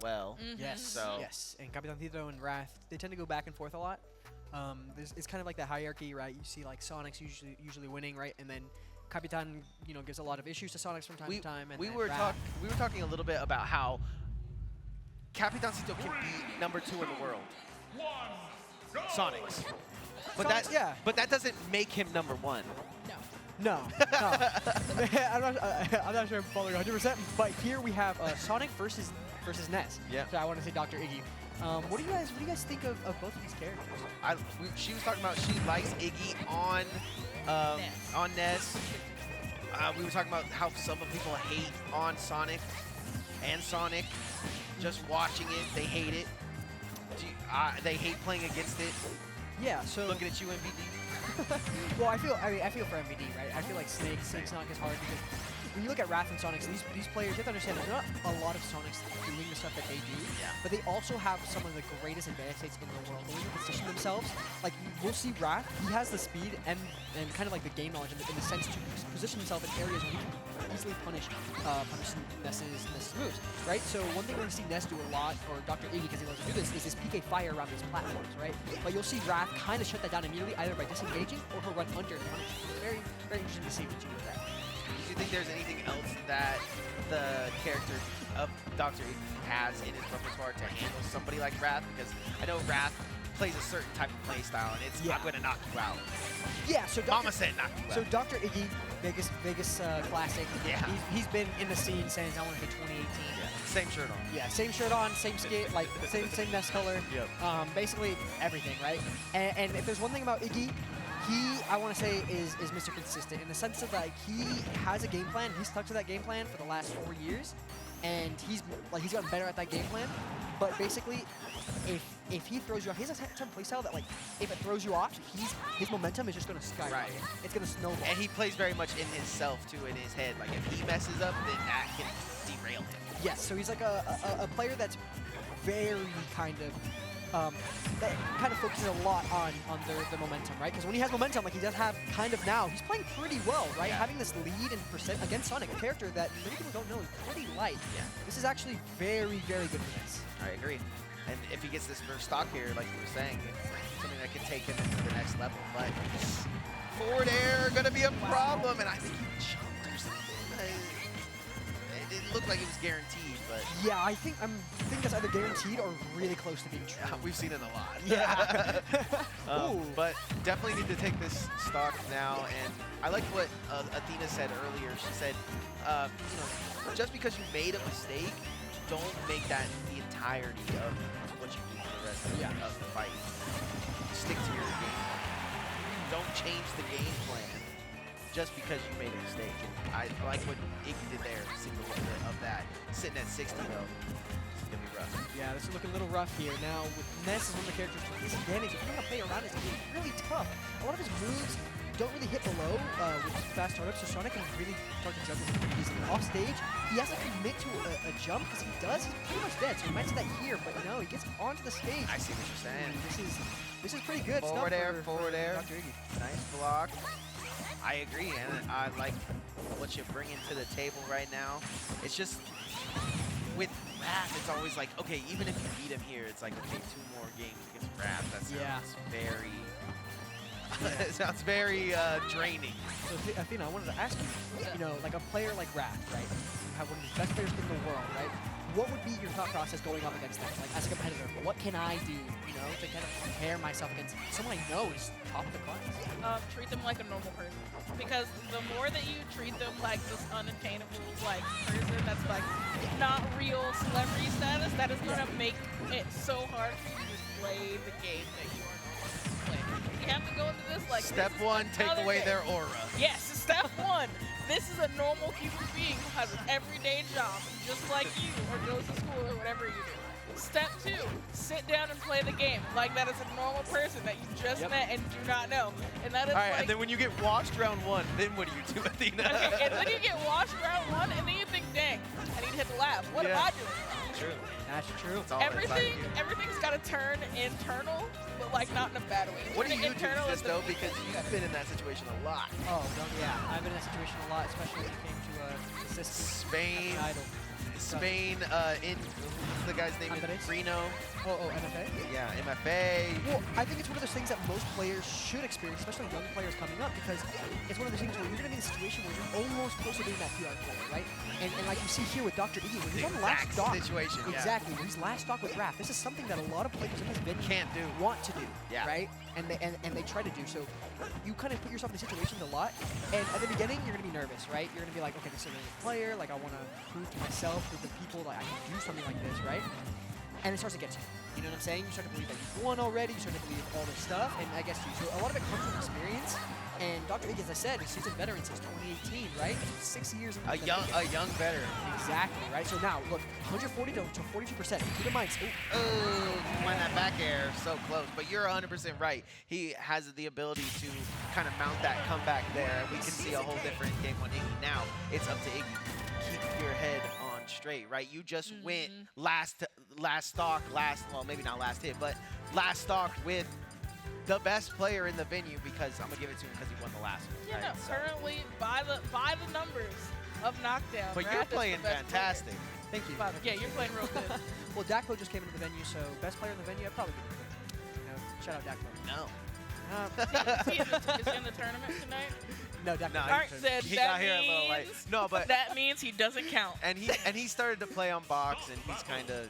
well. Yes, So yes. And Capitan Tito and Wrath, they tend to go back and forth a lot. It's kind of like the hierarchy, right? You see like Sonic's usually winning, right? And then Capitan, gives a lot of issues to Sonics from time to time. And we were talking a little bit about how Capitan Tito can be #2 in the world. Sonics. But but that doesn't make him #1. No. I'm not sure I'm following 100%, but here we have Sonic versus Ness. Yeah. So I want to say Dr. Iggy. What do you guys think of both of these characters? She was talking about she likes Iggy on Ness. We were talking about how some people hate on Sonic and Sonic. Just watching it, they hate it. They hate playing against it. Yeah. So looking at you, MVD. Well, I feel for MVD, right? I feel like Snake Sonic is hard because when you look at Wrath and Sonics, these players, you have to understand there's not a lot of Sonics doing the stuff that they do, but they also have some of the greatest advanced states in the world. They can position themselves. Like, we'll see Wrath, he has the speed and kind of like the game knowledge in the sense to position himself in areas where he can easily punish Ness's moves, right? So one thing we're going to see Ness do a lot, or Dr. Iggy, because he loves to do this, is this PK fire around these platforms, right? But you'll see Wrath kind of shut that down immediately, either by disengaging or he'll run under and punish. Very, very interesting to see what you do with that. Do you think there's anything else that the character of Dr. Iggy has in his repertoire to handle somebody like Wrath? Because I know Wrath plays a certain type of play style, and it's I'm going to knock you out. Yeah, so Mama said knock you out. So Dr. Iggy, Vegas classic. Yeah. He's been in the scene since, I want to say, 2018. Yeah. Same shirt on. Yeah, same shirt on, same skate, like same Ness color. Yep. Basically everything, right? And if there's one thing about Iggy, he, I want to say, is Mr. Consistent in the sense that like he has a game plan. He's stuck to that game plan for the last 4 years, and he's gotten better at that game plan. But basically, if he throws you off, he has a certain playstyle that like if it throws you off, his momentum is just gonna skyrocket. Right. It's gonna snowball. And he plays very much in himself too, in his head. Like if he messes up, then that can derail him. Yes. So he's like a player that's very kind of. That kind of focuses a lot on the momentum, right? Because when he has momentum, like he does have kind of now, he's playing pretty well, right? Yeah. Having this lead in percent against Sonic, a character that many people don't know is pretty light. Yeah. This is actually very, very good for this. I agree. And if he gets this first stock here, like you were saying, it's something that can take him to the next level. But forward air gonna be a problem, and I think he jumped or something. It didn't look like it was guaranteed, but yeah, I think that's either guaranteed or really close to being true. we've seen it a lot. Yeah. But definitely need to take this stock now. And I like what Athena said earlier. She said, just because you made a mistake, don't make that the entirety of what you do for the rest of the fight. Stick to your game plan. Don't change the game plan just because you made a mistake. And I like what Iggy did there, seeing a little bit of that. Sitting at 60 though, it's gonna be rough. Yeah, this is looking a little rough here. Now, with Ness is one of the characters with disadvantage. If you want to play around it, it's really tough. A lot of his moves don't really hit below with fast startups, so Sonic can really start to jump easily. Off stage, he has to commit to a jump, because if he does, he's pretty much dead. So we might see that here, but no, he gets onto the stage. I see what you're saying. This is pretty good. Forward air, forward air. Dr. Iggy. Nice block. I agree, and I like what you're bringing to the table right now. It's just, with Wrath, it's always like, okay, even if you beat him here, it's like, okay, 2 more games against Wrath. That sounds very... it sounds very draining. So Athena, I wanted to ask you, like a player like Wrath, right? You have one of the best players in the world, right? What would be your thought process going up against them? Like as a competitor, what can I do, to kind of compare myself against someone I know is top of the class? Treat them like a normal person. Because the more that you treat them like this unattainable person that's like not real celebrity status, that is gonna make it so hard for you to just play the game that you are normally playing. You have to go into this like Step 1, take away their aura. Yes, step 1. This is a normal human being who has an everyday job, just like you, or goes to school or whatever you do. Step 2, sit down and play the game like that is a normal person that you just met and do not know. And that is Alright, and then when you get washed round 1, then what do you do, Athena? Okay, and then you get washed round 1, and then you think, dang, I need to hit the lab. What am I doing? True. That's true. Everything's got to turn internal, but not in a bad way. What do you do this though? Because you've been in that situation a lot. Oh, yeah. I've been in that situation a lot, especially when it came to the system. Spain. Spain in what's the guy's name? Andres? Reno. Oh, MFA? Yeah, MFA. Well, I think it's one of those things that most players should experience, especially young players coming up, because it's one of those things where you're going to be in a situation where you're almost close to being that PR player, right? And like you see here with Dr. Iggy, when he's on the last Exact stock. situation, yeah. Exactly. When he's last stock with Raph, this is something that a lot of players in this venue Can't do. want to do, Yeah. right? And they try to do. So you kind of put yourself in these situations a lot. And at the beginning, you're going to be nervous, right? You're going to be like, okay, this is a really good player. Like, I want to prove to myself, prove to people that I can do something like this, right? And it starts to get to you. You know what I'm saying? You start to believe that you've won already. You start to believe all this stuff. And I guess so a lot of it comes from experience. And Dr. Iggy, as I said, he's a veteran since 2018, right? 6 years. A young veteran. Exactly, right? So now, look, 140 to 42%. Keep in mind, Won that back air, so close. But you're 100% right. He has the ability to kind of mount that comeback there. We can see a whole different game on Iggy. Now, it's up to Iggy. Keep your head on straight, right? You just went last stock, well, maybe not last hit, but last stock with the best player in the venue, because I'm gonna give it to him because he won the last one. Yeah, right? no, currently by the numbers of Knockdown. But Raph you're is the playing best fantastic. player. thank you. Yeah, you're playing real good. Well, Daklo just came into the venue, so best player in the venue, I'd probably give it to him. You know, shout out Daklo. No. Is he in the tournament tonight? No, Daklo. No, All right, then he that got here a little late. means- No, but That means he doesn't count. and he started to play on box, and it's kind of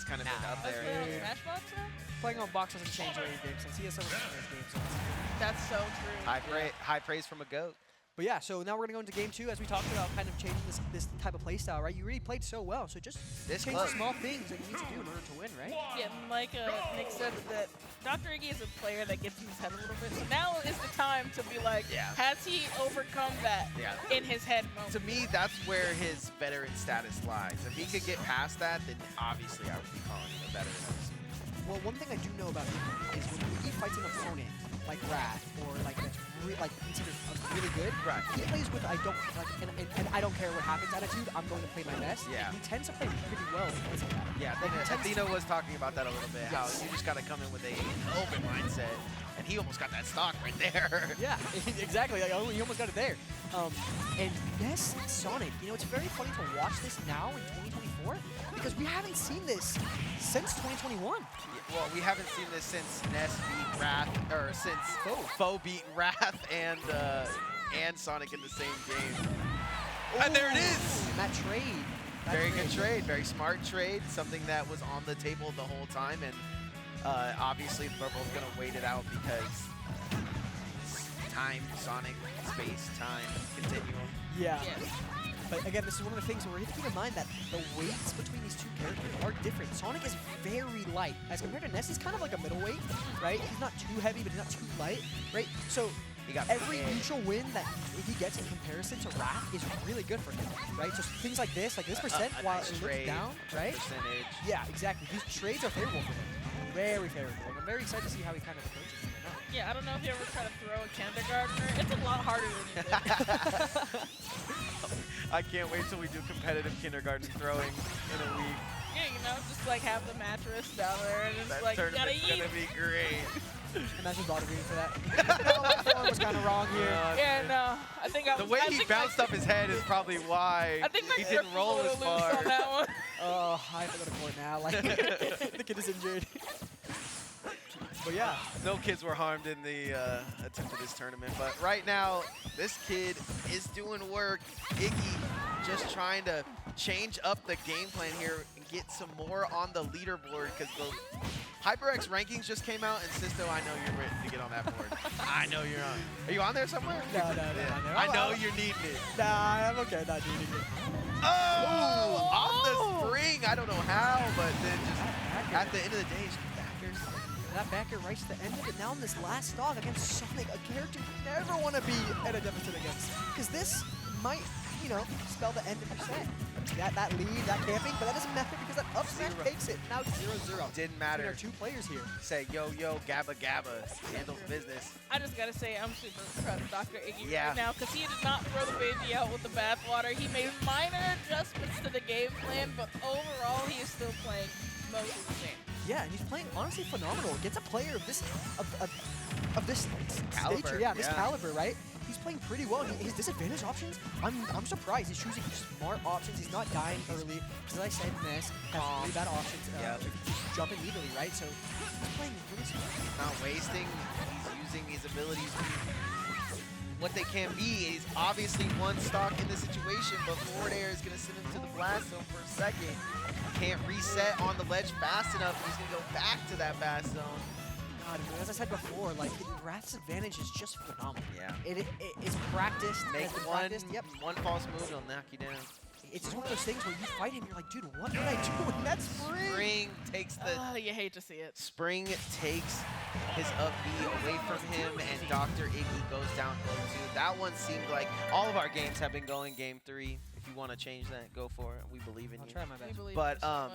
been up Let's there. play on Smashbox now? Playing on box doesn't change the way he games sense. He has so much in his game sense. That's so true. High praise from a GOAT. But yeah, so now we're gonna go into game 2 as we talked about kind of changing this type of play style, right? You really played so well, so just This change the close. small things that you need to do in order to win, right? Yeah, like Nick said, that Dr. Iggy is a player that gets in his head a little bit. So now is the time to be like, Yeah. has he overcome that Yeah. in his head moment? To me, that's where his veteran status lies. If he could get past that, then obviously I would be calling him a veteran. Well, one thing I do know about Iggy is when Iggy fights an opponent like Raph or like that's considered really good, Right. he plays with I don't like and I don't care what happens attitude. I'm going to play my best. Yeah. He tends to play pretty well because of that. Yeah, Like, he tends Athena was talking about that a little bit. How Yes. you just got to come in with a open mindset, and he almost got that stock right there. Yeah, exactly. Like, he almost got it there. And Ness Sonic, you know, it's very funny to watch this now in 2024 because we haven't seen this since 2021. Well, we haven't seen this since Ness beat Wrath, or since Foe beat Wrath and Sonic in the same game. And there it is! And that trade. that Very good trade, very smart trade, something that was on the table the whole time, and obviously they're both going to wait it out because time, Sonic, space, time, continuum. Yeah. Yes. But again, this is one of the things where we have to keep in mind that the weights between these two characters are different. Sonic is very light. As compared to Ness, he's kind of like a middleweight, right? He's not too heavy, but he's not too light, right? So He got every big. neutral win that he gets in comparison to Raph is really good for him, right? So things like this percent, a while nice it looks trade, down, right? Percentage. Yeah, exactly. These trades are favorable for him. Very favorable. And I'm very excited to see how he kind of approaches them right now. Yeah, I don't know if you ever try to throw a kindergartner. It's a lot harder than you think. I can't wait till we do competitive kindergarten throwing in a week. Yeah, you know, just like have the mattress down there and it's That like, gotta tournament's eat. gonna be great. Imagine Vlad agreeing for that. No, that form was kind of wrong here. Yeah, no, I think I The was, way I he think bounced my, up his head is probably why I think my he grip didn't was roll a as little loose far. on that one. Oh, I have to go to court now. Like, the kid is injured. But yeah. No kids were harmed in the attempt at this tournament, but right now, this kid is doing work. Iggy just trying to change up the game plan here and get some more on the leaderboard because the HyperX rankings just came out, and Sisto, I know you're ready to get on that board. I know you're on. Are you on there somewhere? No, Yeah. I know you're needing it. Nah, I'm okay not needing it. Oh! Off the spring. I don't know how, but then just at the end of the day, it's backers. That backer right to the end of it. Now in this last stock against Sonic, a character you never want to be at a deficit against. Because this might, you know, spell the end of your set. That lead, that camping, but that doesn't matter because that up smash takes it. Now it's 0-0. Didn't Between matter. our two players here. Say, yo, Gabba Gabba, handles business. I just gotta say, I'm super proud of Dr. Iggy Yeah. right now because he did not throw the baby out with the bathwater. He made minor adjustments to the game plan, but overall, he is still playing most of the same. Yeah, and he's playing honestly phenomenal. Gets a player of this of this Caliber, stature, yeah, this yeah. caliber, right? he's playing pretty well. His disadvantage options, I'm surprised. He's choosing smart options. He's not dying early. As I said, Ness has really bad options. If you just jump immediately, right? So he's playing really smart. Not wasting. He's using his abilities to what they can be. He's obviously one stock in this situation, but forward air is going to send him to the blast zone for a second. Can't reset on the ledge fast enough. He's going to go back to that blast zone. God, as I said before, like Wrath's advantage is just phenomenal. Yeah. It's practiced. Make has been one, practiced. Yep. one false move, he'll knock you down. It's just one of those things where you fight him, you're like, dude, what did I do? And that's Spring. Spring takes the You hate to see it. Spring takes his up B away from him, and Dr. Iggy goes down 0-2. That one seemed like all of our games have been going game 3. If you want to change that, go for it. We believe in I'll you. try my best. We believe But in you so much.